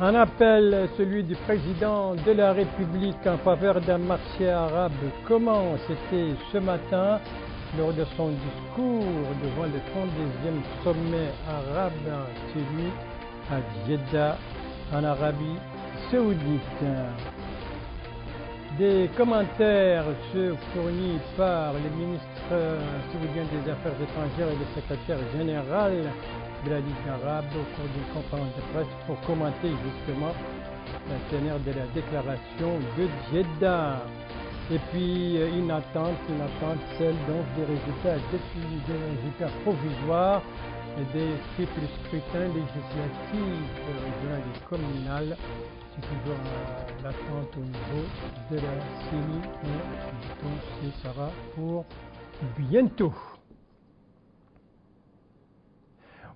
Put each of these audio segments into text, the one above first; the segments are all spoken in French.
Un appel, celui du président de la République en faveur d'un marché arabe commence. C'était ce matin lors de son discours devant le 32e sommet arabe tenu à Jeddah en Arabie Saoudite. Des commentaires se fournis par le ministre saoudien des Affaires étrangères et le secrétaire général de la Ligue arabe au cours d'une conférence de presse pour commenter justement la teneur de la déclaration de Jeddah. Et puis une attente, celle donc des résultats provisoires des triples scrutins législatifs, régional et communal. C'est toujours l'attente au niveau de la CENI, donc ce sera pour bientôt.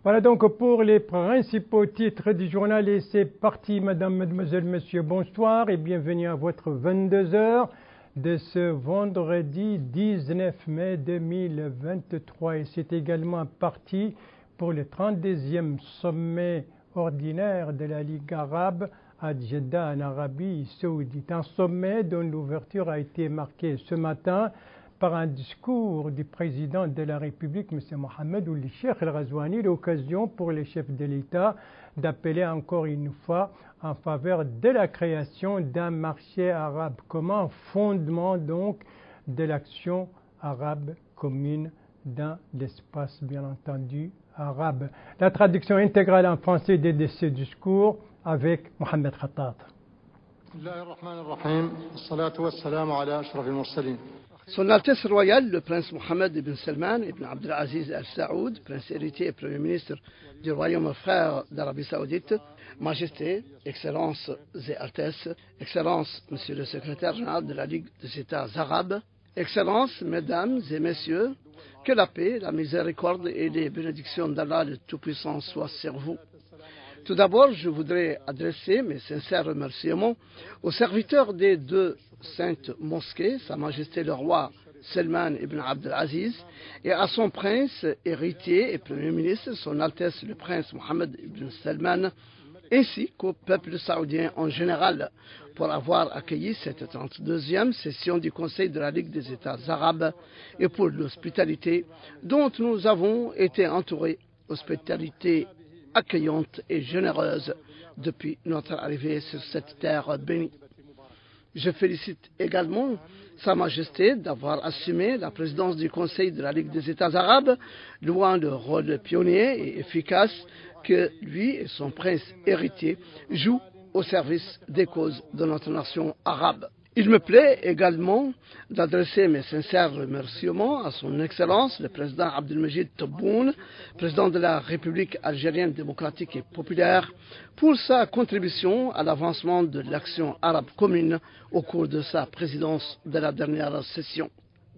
Voilà donc pour les principaux titres du journal et c'est parti, mesdames, mesdemoiselles, messieurs, bonsoir et bienvenue à votre 22h de ce vendredi 19 mai 2023 et c'est également parti pour le 32e sommet ordinaire de la Ligue arabe à Jeddah en Arabie Saoudite. Un sommet dont l'ouverture a été marquée ce matin par un discours du président de la République, M. Mohamed Ould Cheikh El Ghazouani, l'occasion pour les chefs de l'État d'appeler encore une fois en faveur de la création d'un marché arabe commun, fondement donc de l'action arabe commune dans l'espace bien entendu arabe. La traduction intégrale en français de ce discours avec Mohamed Khattab. Son Altesse royale, le prince Mohammed ibn Salman ibn Abdelaziz Al Saoud, prince héritier et premier ministre du royaume frère d'Arabie Saoudite, Majesté, Excellences et Altesses, Excellences, Monsieur le secrétaire général de la Ligue des États arabes, Excellences, Mesdames et Messieurs, que la paix, la miséricorde et les bénédictions d'Allah le Tout-Puissant soient sur vous. Tout d'abord, je voudrais adresser mes sincères remerciements aux serviteurs des deux saintes mosquées, Sa Majesté le roi Salman ibn Abdelaziz, et à son prince héritier et premier ministre, Son Altesse le prince Mohammed ibn Salman, ainsi qu'au peuple saoudien en général, pour avoir accueilli cette 32e session du Conseil de la Ligue des États arabes et pour l'hospitalité dont nous avons été entourés, hospitalité accueillante et généreuse depuis notre arrivée sur cette terre bénie. Je félicite également Sa Majesté d'avoir assumé la présidence du Conseil de la Ligue des États arabes, louant le rôle pionnier et efficace que lui et son prince héritier jouent au service des causes de notre nation arabe. Il me plaît également d'adresser mes sincères remerciements à son Excellence, le président Abdelmajid Tebboune, président de la République algérienne démocratique et populaire, pour sa contribution à l'avancement de l'action arabe commune au cours de sa présidence de la dernière session.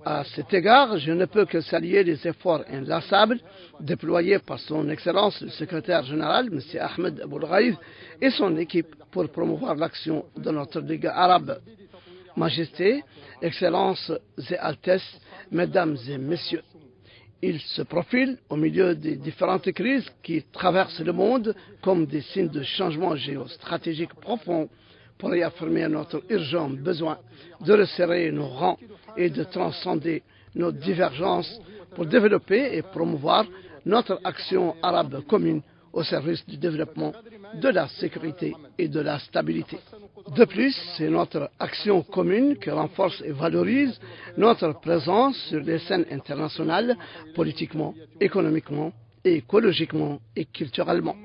À cet égard, je ne peux que saluer les efforts inlassables déployés par son Excellence le secrétaire général, M. Ahmed Aboul Ghaïd, et son équipe pour promouvoir l'action de notre Ligue arabe. Majesté, Excellences et Altesses, Mesdames et Messieurs, il se profile au milieu des différentes crises qui traversent le monde comme des signes de changement géostratégique profond pour réaffirmer notre urgent besoin de resserrer nos rangs et de transcender nos divergences pour développer et promouvoir notre action arabe commune au service du développement, de la sécurité et de la stabilité. De plus, c'est notre action commune qui renforce et valorise notre présence sur les scènes internationales, politiquement, économiquement, écologiquement et culturellement.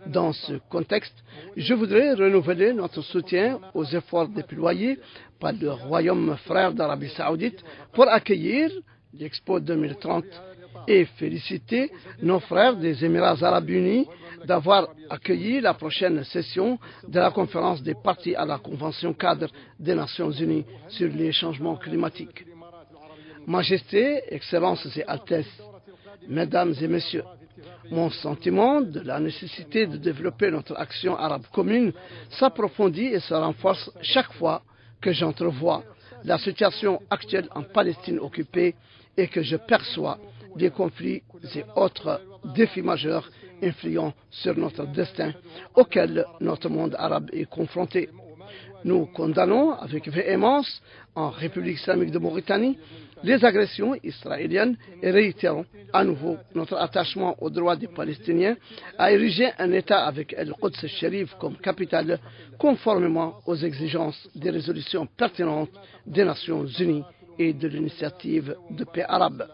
Dans ce contexte, je voudrais renouveler notre soutien aux efforts déployés par le Royaume frère d'Arabie Saoudite pour accueillir l'Expo 2030 et féliciter nos frères des Émirats arabes unis d'avoir accueilli la prochaine session de la conférence des parties à la Convention cadre des Nations unies sur les changements climatiques. Majesté, Excellences et Altesses, Mesdames et Messieurs, mon sentiment de la nécessité de développer notre action arabe commune s'approfondit et se renforce chaque fois que j'entrevois la situation actuelle en Palestine occupée et que je perçois des conflits et autres défis majeurs influents sur notre destin auquel notre monde arabe est confronté. Nous condamnons avec véhémence en République islamique de Mauritanie les agressions israéliennes et réitérons à nouveau notre attachement aux droits des Palestiniens à ériger un État avec El-Quds Sharif comme capitale conformément aux exigences des résolutions pertinentes des Nations Unies et de l'initiative de paix arabe.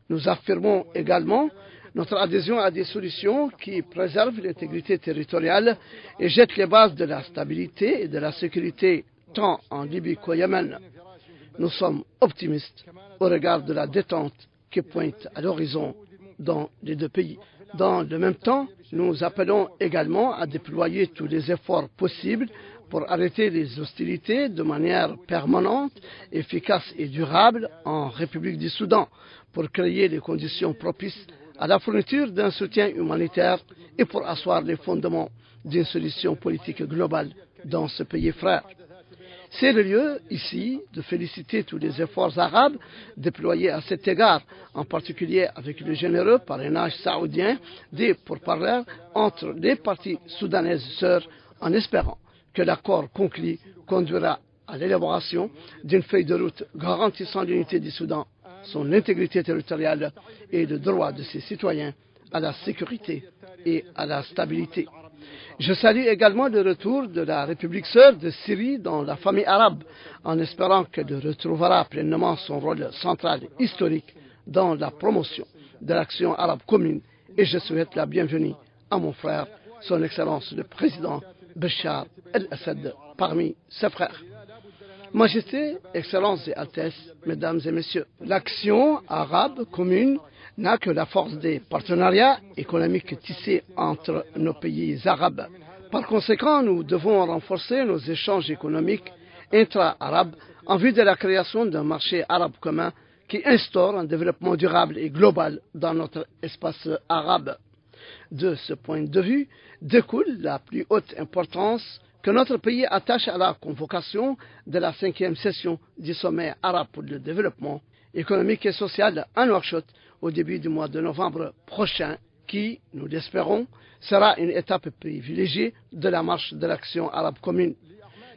Nous affirmons également notre adhésion à des solutions qui préservent l'intégrité territoriale et jettent les bases de la stabilité et de la sécurité tant en Libye qu'au Yémen. Nous sommes optimistes au regard de la détente qui pointe à l'horizon dans les deux pays. Dans le même temps, nous appelons également à déployer tous les efforts possibles pour arrêter les hostilités de manière permanente, efficace et durable en République du Soudan, pour créer les conditions propices à la fourniture d'un soutien humanitaire et pour asseoir les fondements d'une solution politique globale dans ce pays frère. C'est le lieu, ici, de féliciter tous les efforts arabes déployés à cet égard, en particulier avec le généreux parrainage saoudien des pourparlers entre les parties soudanaises sœurs, en espérant que l'accord conclu conduira à l'élaboration d'une feuille de route garantissant l'unité du Soudan, son intégrité territoriale et le droit de ses citoyens à la sécurité et à la stabilité. Je salue également le retour de la République sœur de Syrie dans la famille arabe, en espérant qu'elle retrouvera pleinement son rôle central historique dans la promotion de l'action arabe commune. Et je souhaite la bienvenue à mon frère, son Excellence le Président Bachar el-Assad, parmi ses frères. Majesté, Excellences et Altesses, Mesdames et Messieurs, l'action arabe commune n'a que la force des partenariats économiques tissés entre nos pays arabes. Par conséquent, nous devons renforcer nos échanges économiques intra-arabes en vue de la création d'un marché arabe commun qui instaure un développement durable et global dans notre espace arabe. De ce point de vue, découle la plus haute importance que notre pays attache à la convocation de la 5e session du sommet arabe pour le développement économique et social à Nouakchott au début du mois de novembre prochain, qui, nous l'espérons, sera une étape privilégiée de la marche de l'action arabe commune.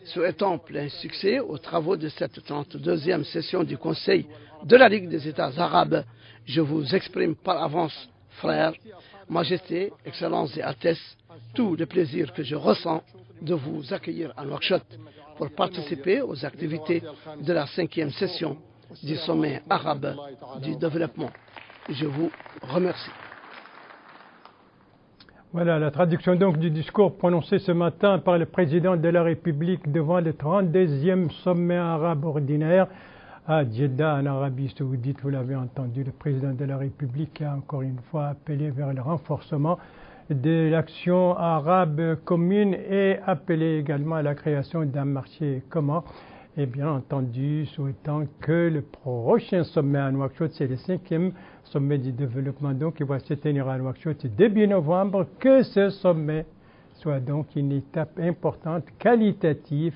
Souhaitant plein succès aux travaux de cette 32e session du Conseil de la Ligue des États arabes, je vous exprime par avance, frères, Majesté, Excellences et Altesses, tout le plaisir que je ressens de vous accueillir à Nouakchott pour participer aux activités de la 5e session du sommet arabe du développement. Je vous remercie. Voilà la traduction donc du discours prononcé ce matin par le président de la République devant le 32e sommet arabe ordinaire à Jeddah en Arabie Saoudite. Vous l'avez entendu, le président de la République a encore une fois appelé vers le renforcement de l'action arabe commune et appelé également à la création d'un marché commun. Et bien entendu, souhaitant que le prochain sommet à Nouakchott, c'est le 5e sommet du développement, donc qui va se tenir à Nouakchott début novembre, que ce sommet soit donc une étape importante, qualitative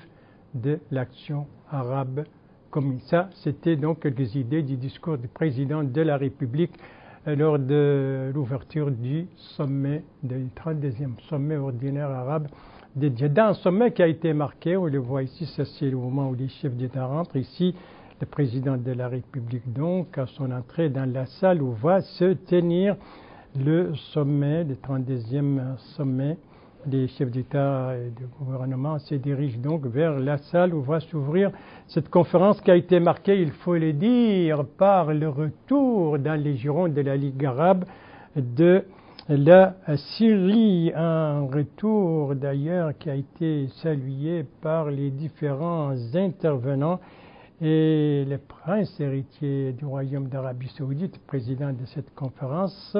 de l'action arabe commune. Ça, c'était donc quelques idées du discours du président de la République lors de l'ouverture du sommet, du 32e sommet ordinaire arabe de Jeddah, un sommet qui a été marqué, on le voit ici, ça c'est le moment où les chefs d'État rentrent, ici le président de la République donc à son entrée dans la salle où va se tenir le sommet, le 32e sommet des chefs d'État et de gouvernement se dirigent donc vers la salle où va s'ouvrir cette conférence qui a été marquée, il faut le dire, par le retour dans les jurons de la Ligue arabe de la Syrie, un retour d'ailleurs qui a été salué par les différents intervenants et le prince héritier du Royaume d'Arabie Saoudite, président de cette conférence,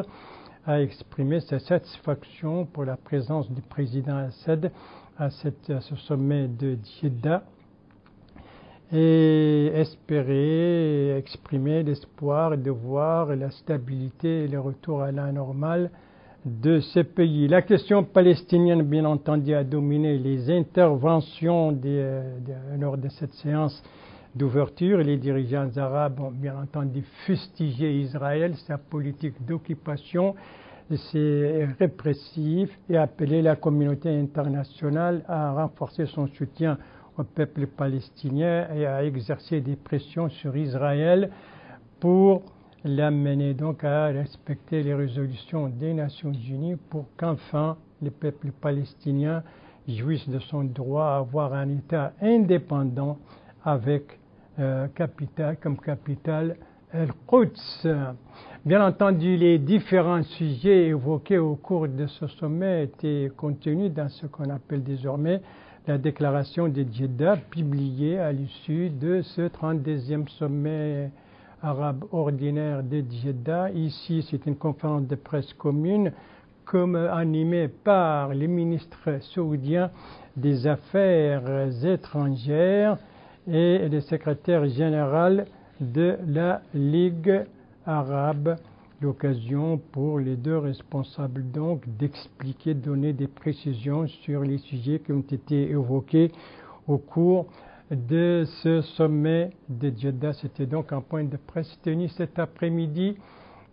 a exprimé sa satisfaction pour la présence du président Assad à ce sommet de Jeddah et exprimer l'espoir de voir la stabilité et le retour à la normale de ce pays. La question palestinienne, bien entendu, a dominé les interventions lors de cette séance d'ouverture. Les dirigeants arabes ont bien entendu fustigé Israël, sa politique d'occupation c'est répressif et appelé la communauté internationale à renforcer son soutien au peuple palestinien et à exercer des pressions sur Israël pour l'amener donc à respecter les résolutions des Nations Unies pour qu'enfin le peuple palestinien jouisse de son droit à avoir un État indépendant avec comme capitale El-Quds. Bien entendu, les différents sujets évoqués au cours de ce sommet étaient contenus dans ce qu'on appelle désormais la déclaration de Jeddah, publiée à l'issue de ce 32e sommet arabe ordinaire de Jeddah. Ici, c'est une conférence de presse commune animée par le ministre saoudien des Affaires étrangères et le secrétaire général de la Ligue arabe. L'occasion pour les deux responsables donc d'expliquer, de donner des précisions sur les sujets qui ont été évoqués au cours de ce sommet de Jeddah. C'était donc un point de presse tenu cet après-midi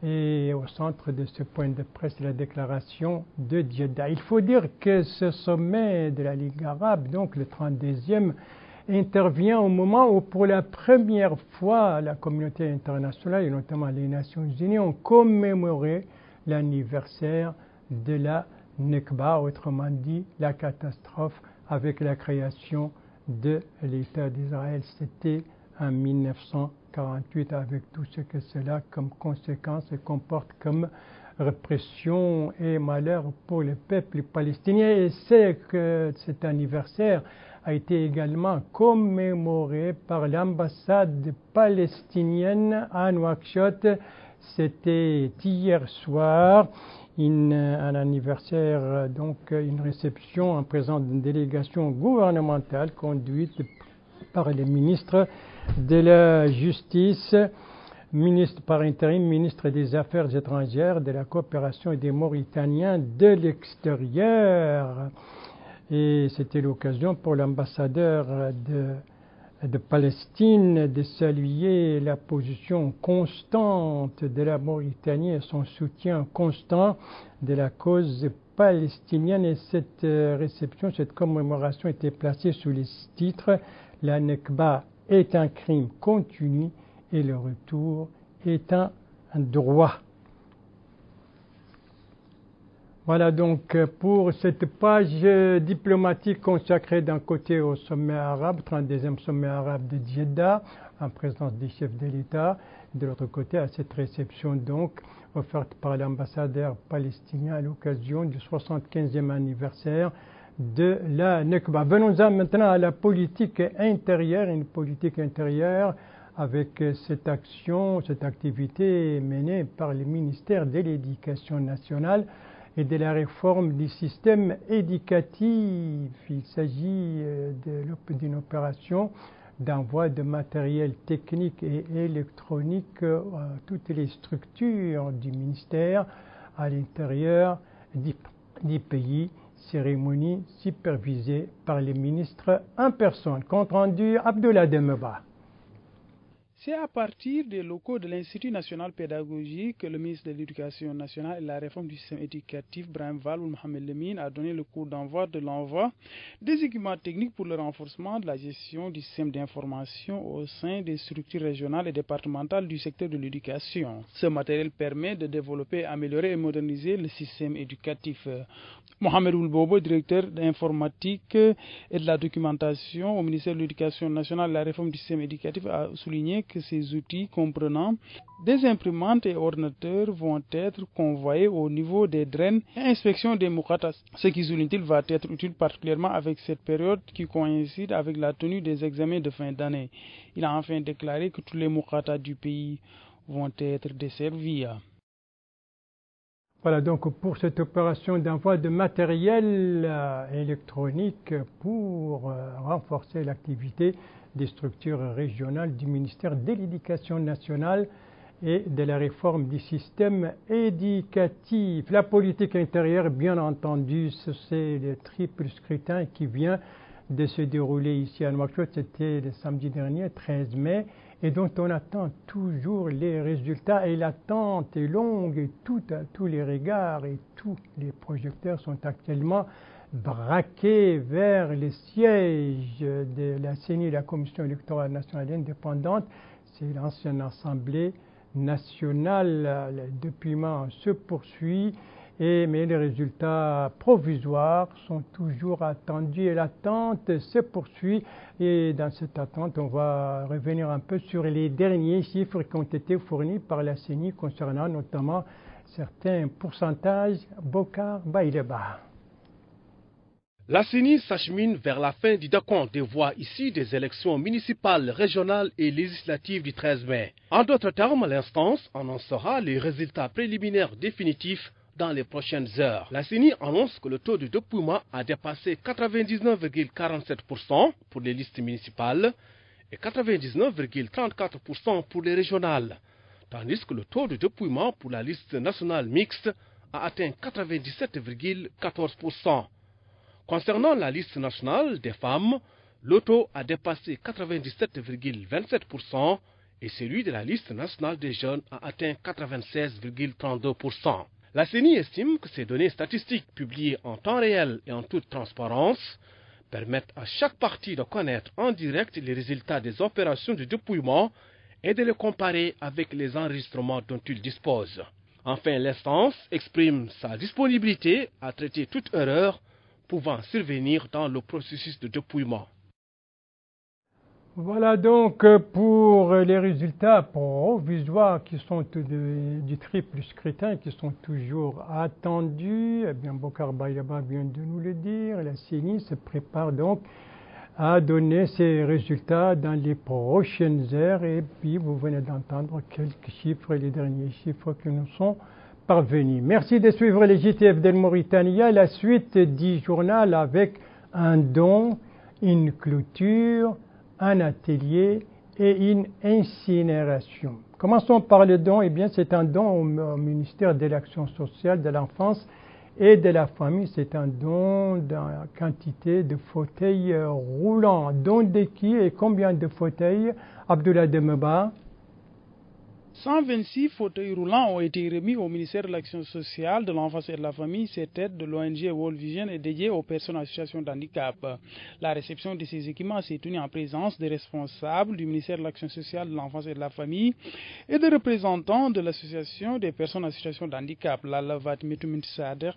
et au centre de ce point de presse, la déclaration de Jeddah. Il faut dire que ce sommet de la Ligue arabe, donc le 32e, intervient au moment où pour la première fois la communauté internationale et notamment les Nations Unies ont commémoré l'anniversaire de la Nekba, autrement dit la catastrophe avec la création de l'État d'Israël. C'était en 1948 avec tout ce que cela comme conséquence et comporte comme répression et malheur pour le peuple palestinien. Et c'est que cet anniversaire a été également commémoré par l'ambassade palestinienne à Nouakchott. C'était hier soir, un anniversaire, donc une réception en présence d'une délégation gouvernementale conduite par le ministre de la Justice, ministre par intérim, ministre des Affaires étrangères, de la coopération et des Mauritaniens de l'extérieur. Et c'était l'occasion pour l'ambassadeur de Palestine de saluer la position constante de la Mauritanie et son soutien constant de la cause palestinienne. Et cette réception, cette commémoration était placée sous les titres « La Nekba est un crime continu et le retour est un droit ». Voilà donc pour cette page diplomatique consacrée d'un côté au sommet arabe, 32e sommet arabe de Jeddah, en présence des chefs de l'État, de l'autre côté à cette réception donc offerte par l'ambassadeur palestinien à l'occasion du 75e anniversaire de la Nekba. Venons-en maintenant à la politique intérieure, une politique intérieure avec cette action, cette activité menée par le ministère de l'Éducation nationale et de la réforme du système éducatif. Il s'agit d'une opération d'envoi de matériel technique et électronique à toutes les structures du ministère à l'intérieur du pays. Cérémonie supervisée par les ministres en personne. Compte rendu Abdoulaye Demeba. C'est à partir des locaux de l'Institut national pédagogique que le ministre de l'Éducation nationale et de la réforme du système éducatif, Brahim Waloul Mohamed Lemine, a donné le coup d'envoi de l'envoi des équipements techniques pour le renforcement de la gestion du système d'information au sein des structures régionales et départementales du secteur de l'éducation. Ce matériel permet de développer, améliorer et moderniser le système éducatif. Mohamed Oulbobo, directeur d'informatique et de la documentation au ministère de l'Éducation nationale et de la réforme du système éducatif, a souligné que ces outils comprenant des imprimantes et ordinateurs vont être convoyés au niveau des drains et inspection des moukatas. Ce qui, souligne-t-il, va être utile particulièrement avec cette période qui coïncide avec la tenue des examens de fin d'année. Il a enfin déclaré que tous les moukatas du pays vont être desservis. Voilà donc pour cette opération d'envoi de matériel électronique pour renforcer l'activité des structures régionales du ministère de l'Éducation nationale et de la réforme du système éducatif. La politique intérieure, bien entendu, c'est le triple scrutin qui vient de se dérouler ici à Nouakchott. C'était le samedi dernier, 13 mai, et dont on attend toujours les résultats. Et l'attente est longue et tous les regards et tous les projecteurs sont actuellement braqués vers les sièges de la CENI, la Commission électorale nationale indépendante. C'est l'ancienne Assemblée nationale. Le dépouillement se poursuit, mais les résultats provisoires sont toujours attendus et l'attente se poursuit. Et dans cette attente, on va revenir un peu sur les derniers chiffres qui ont été fournis par la CENI concernant notamment certains pourcentages. Bokar Baïleba. La CENI s'achemine vers la fin du décompte des voix issues des élections municipales, régionales et législatives du 13 mai. En d'autres termes, l'instance annoncera les résultats préliminaires définitifs dans les prochaines heures. La CENI annonce que le taux de dépouillement a dépassé 99,47% pour les listes municipales et 99,34% pour les régionales, tandis que le taux de dépouillement pour la liste nationale mixte a atteint 97,14%. Concernant la liste nationale des femmes, le taux a dépassé 97,27% et celui de la liste nationale des jeunes a atteint 96,32%. La CENI estime que ces données statistiques publiées en temps réel et en toute transparence permettent à chaque parti de connaître en direct les résultats des opérations de dépouillement et de les comparer avec les enregistrements dont il dispose. Enfin, l'instance exprime sa disponibilité à traiter toute erreur pouvant survenir dans le processus de dépouillement. Voilà donc pour les résultats provisoires qui sont du triple scrutin, qui sont toujours attendus. Eh bien, Bokar Baïleba vient de nous le dire. La CENI se prépare donc à donner ces résultats dans les prochaines heures. Et puis, vous venez d'entendre quelques chiffres, les derniers chiffres qui nous sont parvenus. Merci de suivre les JTF de Mauritanie. La suite du journal avec un don, une clôture, un atelier et une incinération. Commençons par le don. Eh bien, c'est un don au ministère de l'Action sociale, de l'enfance et de la famille. C'est un don d'une quantité de fauteuils roulants. Don de qui et combien de fauteuils? Abdoulaye Demeba. 126 fauteuils roulants ont été remis au ministère de l'Action sociale, de l'enfance et de la famille. Cette aide de l'ONG World Vision est dédiée aux personnes en situation de handicap. La réception de ces équipements s'est tenue en présence des responsables du ministère de l'Action sociale, de l'enfance et de la famille et des représentants de l'Association des personnes en situation de handicap. Lalavat Metumint Sader,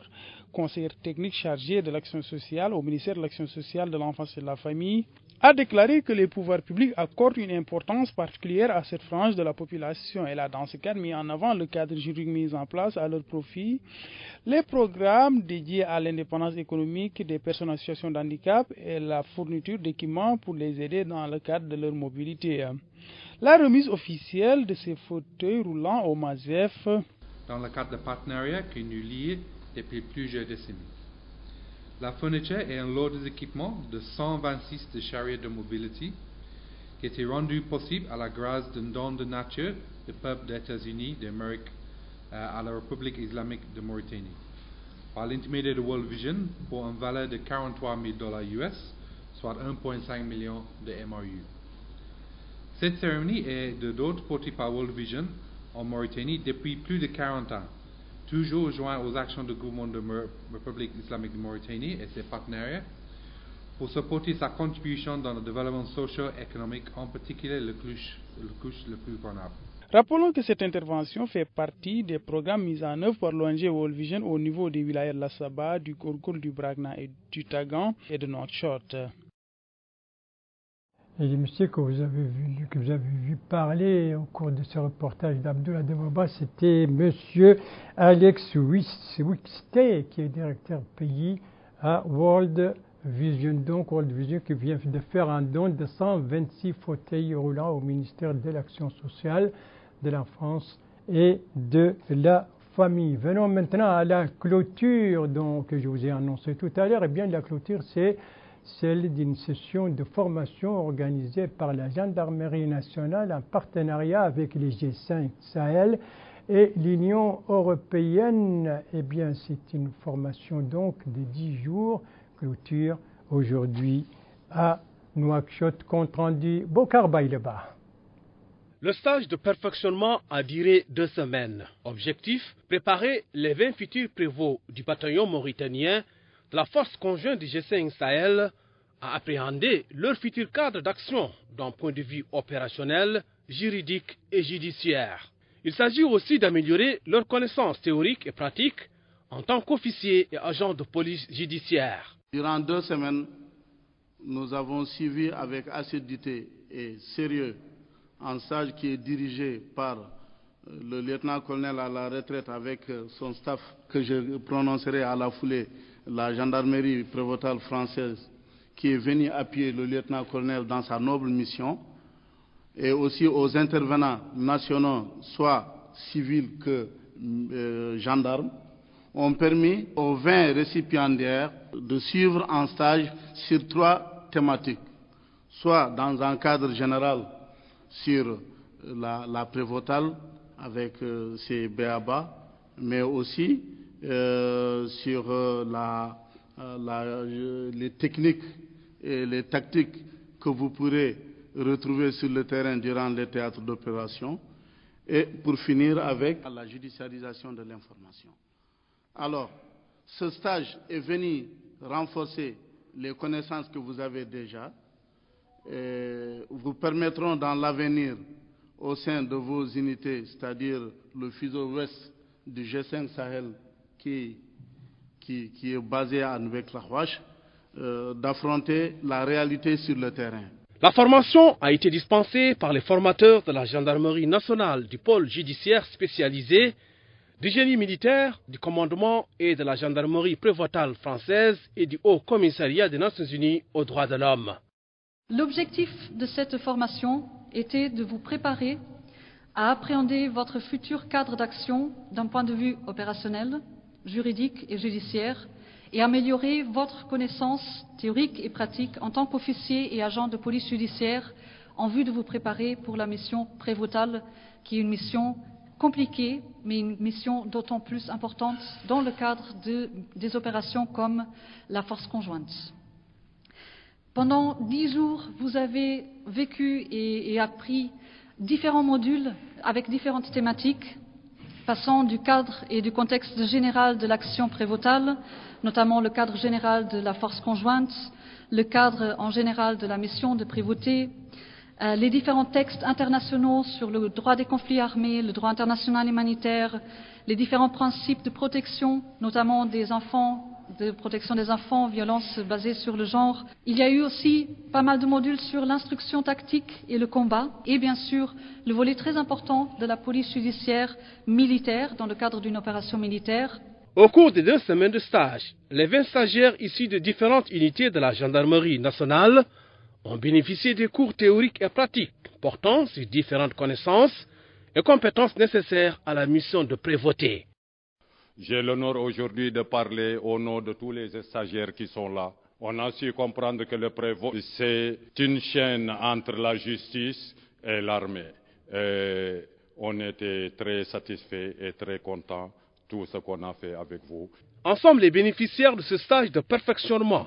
conseillère technique chargée de l'action sociale au ministère de l'Action sociale, de l'enfance et de la famille, a déclaré que les pouvoirs publics accordent une importance particulière à cette frange de la population. Elle a dans ce cadre mis en avant le cadre juridique mis en place à leur profit, les programmes dédiés à l'indépendance économique des personnes en situation de handicap et la fourniture d'équipements pour les aider dans le cadre de leur mobilité. La remise officielle de ces fauteuils roulants au MASEF dans le cadre de partenariat qui nous lie depuis plusieurs décennies. La fourniture est un lot d'équipements de 126 de chariots de mobilité qui était rendu possible à la grâce d'un don de nature du peuple des États-Unis d'Amérique à la République islamique de Mauritanie par l'intermédiaire de World Vision pour une valeur de $43,000 US, soit 1,5 million de MRU. Cette cérémonie est de d'autres portée par World Vision en Mauritanie depuis plus de 40 ans. Toujours joint aux actions du gouvernement de la République islamique de Mauritanie et ses partenaires pour supporter sa contribution dans le développement socio-économique, en particulier le couche le plus vulnérable. Rappelons que cette intervention fait partie des programmes mis en œuvre par l'ONG World Vision au niveau des wilayas de la Saba, du Gourgoul, du Bragna et du Tagan et de Nouakchott. Et les messieurs que vous avez vu parler au cours de ce reportage d'Abdoulaye Demeba, c'était monsieur Alex Wixte, qui est directeur pays à World Vision. Donc World Vision qui vient de faire un don de 126 fauteuils roulants au ministère de l'Action sociale, de l'enfance et de la famille. Venons maintenant à la clôture que je vous ai annoncé tout à l'heure. Eh bien, la clôture, c'est celle d'une session de formation organisée par la Gendarmerie nationale en partenariat avec les G5 Sahel et l'Union européenne. Eh bien, c'est une formation donc de 10 jours, clôture aujourd'hui à Nouakchott, compte rendu Bokar Baïleba. Le stage de perfectionnement a duré 2 semaines. Objectif, préparer les 20 futurs prévôts du bataillon mauritanien de la force conjointe du G5 Sahel à appréhender leur futur cadre d'action d'un point de vue opérationnel, juridique et judiciaire. Il s'agit aussi d'améliorer leurs connaissances théoriques et pratiques en tant qu'officiers et agents de police judiciaire. Durant 2 semaines, nous avons suivi avec assiduité et sérieux un stage qui est dirigé par le lieutenant-colonel à la retraite avec son staff, que je prononcerai à la foulée, la gendarmerie prévôtale française, qui est venue appuyer le lieutenant-colonel dans sa noble mission, et aussi aux intervenants nationaux, soit civils que gendarmes, ont permis aux 20 récipiendaires de suivre un stage sur 3 thématiques, soit dans un cadre général sur la prévôtale avec ses BABA, mais aussi sur les techniques et les tactiques que vous pourrez retrouver sur le terrain durant les théâtres d'opération, et pour finir avec la judiciarisation de l'information. Alors, ce stage est venu renforcer les connaissances que vous avez déjà, et vous permettront dans l'avenir, au sein de vos unités, c'est-à-dire le fuseau ouest du G5 Sahel qui est basé à Nouveaux-Clahouache, d'affronter la réalité sur le terrain. La formation a été dispensée par les formateurs de la gendarmerie nationale, du pôle judiciaire spécialisé, du génie militaire, du commandement et de la gendarmerie prévôtale française et du Haut Commissariat des Nations Unies aux droits de l'homme. L'objectif de cette formation était de vous préparer à appréhender votre futur cadre d'action d'un point de vue opérationnel, juridique et judiciaire, et améliorer votre connaissance théorique et pratique en tant qu'officier et agent de police judiciaire en vue de vous préparer pour la mission prévôtale, qui est une mission compliquée, mais une mission d'autant plus importante dans le cadre des opérations comme la force conjointe. Pendant 10 jours, vous avez vécu et appris différents modules avec différentes thématiques, passant du cadre et du contexte général de l'action prévôtale, notamment le cadre général de la force conjointe, le cadre en général de la mission de prévôté, les différents textes internationaux sur le droit des conflits armés, le droit international humanitaire, les différents principes de protection, notamment des enfants, de protection des enfants, violences basées sur le genre. Il y a eu aussi pas mal de modules sur l'instruction tactique et le combat, et bien sûr le volet très important de la police judiciaire militaire dans le cadre d'une opération militaire. Au cours des 2 semaines de stage, les 20 stagiaires issus de différentes unités de la gendarmerie nationale ont bénéficié des cours théoriques et pratiques portant sur différentes connaissances et compétences nécessaires à la mission de prévôté. J'ai l'honneur aujourd'hui de parler au nom de tous les stagiaires qui sont là. On a su comprendre que le prévôt, c'est une chaîne entre la justice et l'armée. On était très satisfaits et très contents de tout ce qu'on a fait avec vous. Ensemble, les bénéficiaires de ce stage de perfectionnement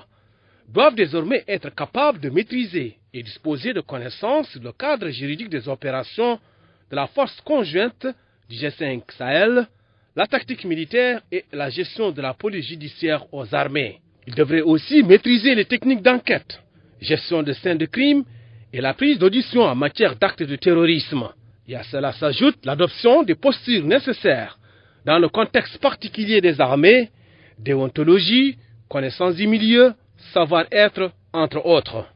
doivent désormais être capables de maîtriser et disposer de connaissances sur le cadre juridique des opérations de la force conjointe du G5 Sahel, la tactique militaire et la gestion de la police judiciaire aux armées. Ils devraient aussi maîtriser les techniques d'enquête, gestion de scènes de crime et la prise d'audition en matière d'actes de terrorisme. Et à cela s'ajoute l'adoption des postures nécessaires dans le contexte particulier des armées, déontologie, connaissance du milieu, savoir-être, entre autres.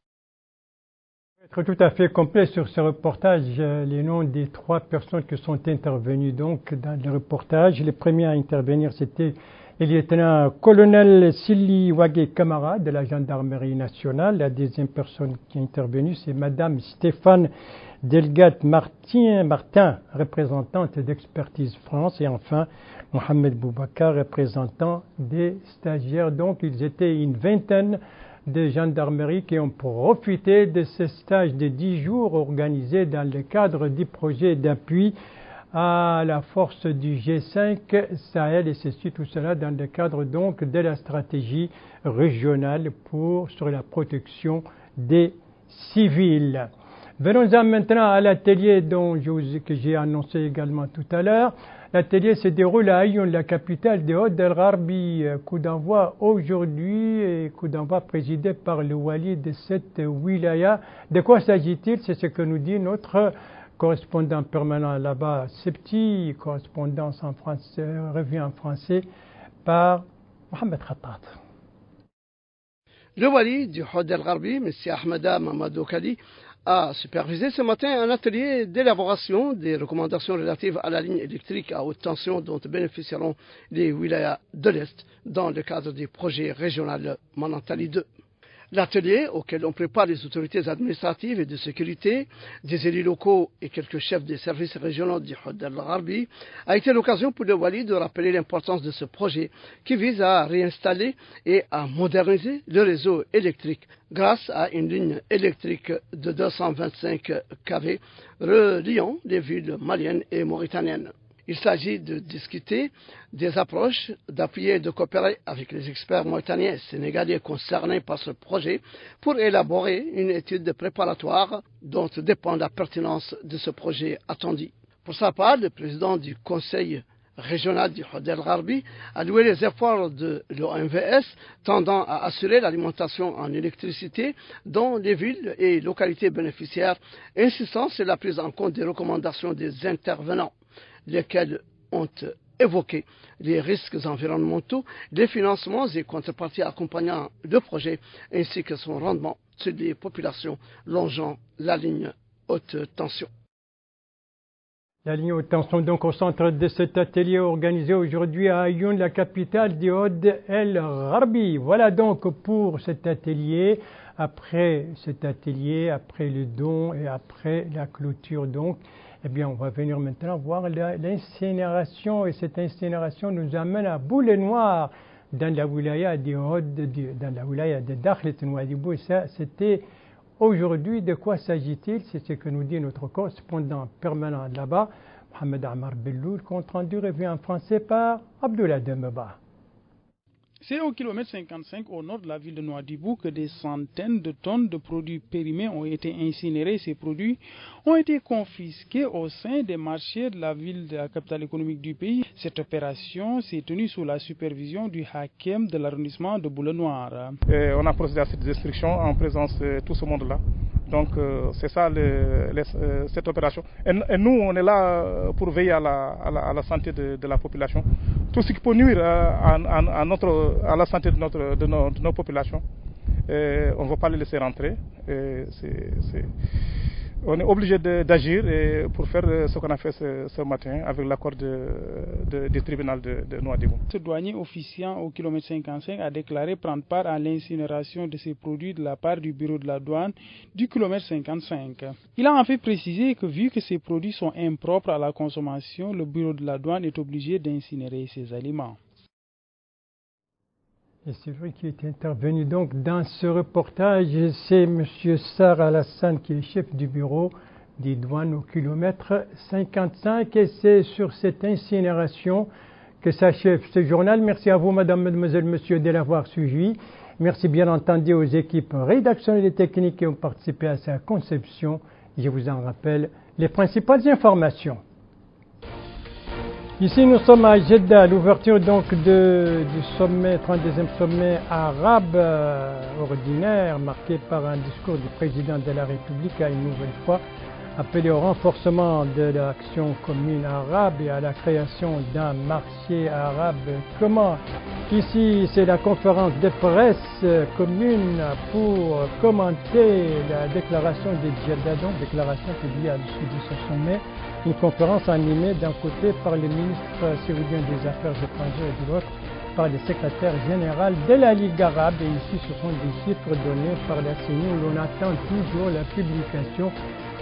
Pour être tout à fait complet sur ce reportage, les noms des 3 personnes qui sont intervenues donc dans le reportage. Les premiers à intervenir, c'était le lieutenant-colonel Sili Wagé Camara de la gendarmerie nationale. La deuxième personne qui est intervenue, c'est Madame Stéphane Delgate Martin, représentante d'Expertise France. Et enfin, Mohamed Boubacar, représentant des stagiaires. Donc, ils étaient une vingtaine de gendarmerie qui ont profité de ce stage de 10 jours organisé dans le cadre du projet d'appui à la force du G5 Sahel, et c'est tout cela dans le cadre donc de la stratégie régionale sur la protection des civils. Venons-en maintenant à l'atelier que j'ai annoncé également tout à l'heure. L'atelier se déroule à Aïoun, la capitale des Hauts-del-Gharbi. Coup d'envoi aujourd'hui et coup d'envoi présidé par le wali de cette wilaya. De quoi s'agit-il? C'est ce que nous dit notre correspondant permanent là-bas, Septi, correspondance en français, revue en français par Mohamed Khattat. Le wali du Hauts-del-Gharbi, M. Ahmada Mamadou Kali, a supervisé ce matin un atelier d'élaboration des recommandations relatives à la ligne électrique à haute tension dont bénéficieront les wilayas de l'Est dans le cadre du projet régional Manantali 2. L'atelier, auquel on prépare les autorités administratives et de sécurité, des élus locaux et quelques chefs des services régionaux du Hauts-del-Gharbi, a été l'occasion pour le wali de rappeler l'importance de ce projet qui vise à réinstaller et à moderniser le réseau électrique grâce à une ligne électrique de 225 kV reliant les villes maliennes et mauritaniennes. Il s'agit de discuter des approches, d'appuyer et de coopérer avec les experts mauritaniens et sénégalais concernés par ce projet pour élaborer une étude préparatoire dont dépend la pertinence de ce projet attendu. Pour sa part, le président du conseil régional du Hauts-del-Gharbi a loué les efforts de l'OMVS tendant à assurer l'alimentation en électricité dans les villes et localités bénéficiaires, insistant sur la prise en compte des recommandations des intervenants, lesquels ont évoqué les risques environnementaux, les financements et contreparties accompagnant le projet, ainsi que son rendement sur les populations longeant la ligne haute tension. La ligne haute tension donc au centre de cet atelier organisé aujourd'hui à Aïoun, la capitale du Hauts-del-Gharbi. Voilà donc pour cet atelier. Après cet atelier, après le don et après la clôture donc, eh bien, on va venir maintenant voir l'incinération et cette incinération nous amène à Boulet Noir dans la wilaya de Dakhlet Nouadhibou. Et ça, c'était aujourd'hui. De quoi s'agit-il? C'est ce que nous dit notre correspondant permanent là-bas, Mohamed Amar Belloul, compte rendu revu en français par Abdoulaye Demeba. C'est au kilomètre 55 au nord de la ville de Nouadhibou que des centaines de tonnes de produits périmés ont été incinérés. Ces produits ont été confisqués au sein des marchés de la ville de la capitale économique du pays. Cette opération s'est tenue sous la supervision du hakem de l'arrondissement de Boulet Noir. On a procédé à cette destruction en présence de tout ce monde-là. Donc c'est ça cette opération. Et nous, on est là pour veiller à la santé de la population. Tout ce qui peut nuire à la santé de nos populations, on ne va pas les laisser rentrer. On est obligé d'agir pour faire ce qu'on a fait ce matin avec l'accord du tribunal de Nouadhibou. Ce douanier officiant au kilomètre 55 a déclaré prendre part à l'incinération de ces produits de la part du bureau de la douane du kilomètre 55. Il a en fait précisé que vu que ces produits sont impropres à la consommation, le bureau de la douane est obligé d'incinérer ces aliments. Et c'est vrai qu'il est intervenu donc dans ce reportage. C'est M. Sar Alassane qui est chef du bureau des douanes au kilomètre 55. Et c'est sur cette incinération que s'achève ce journal. Merci à vous, madame, mademoiselle, monsieur, de l'avoir suivi. Merci bien entendu aux équipes rédactionnelles et techniques qui ont participé à sa conception. Je vous en rappelle les principales informations. Ici, nous sommes à Jeddah, l'ouverture donc du sommet, 32e sommet arabe ordinaire, marqué par un discours du président de la République, à une nouvelle fois appelé au renforcement de l'action commune arabe et à la création d'un marché arabe commun. Ici, c'est la conférence de presse commune pour commenter la déclaration de Jeddah, donc déclaration publiée à l'issue de ce sommet. Une conférence animée d'un côté par le ministre saoudien des Affaires étrangères et de l'autre par le secrétaire général de la Ligue arabe. Et ici, ce sont des chiffres donnés par la CENI où l'on attend toujours la publication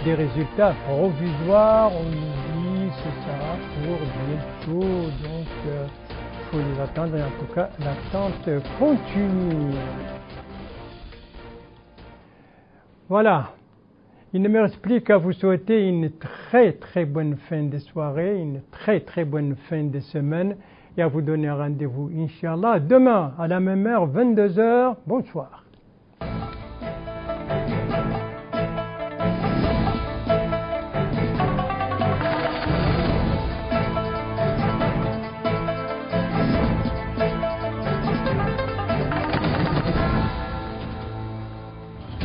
des résultats provisoires. On nous dit que ce sera pour bientôt, donc il faut les attendre et en tout cas l'attente continue. Voilà. Il ne me reste plus qu'à vous souhaiter une très bonne fin de soirée, une très bonne fin de semaine et à vous donner rendez-vous, Inch'Allah, demain à la même heure, 22h. Bonsoir.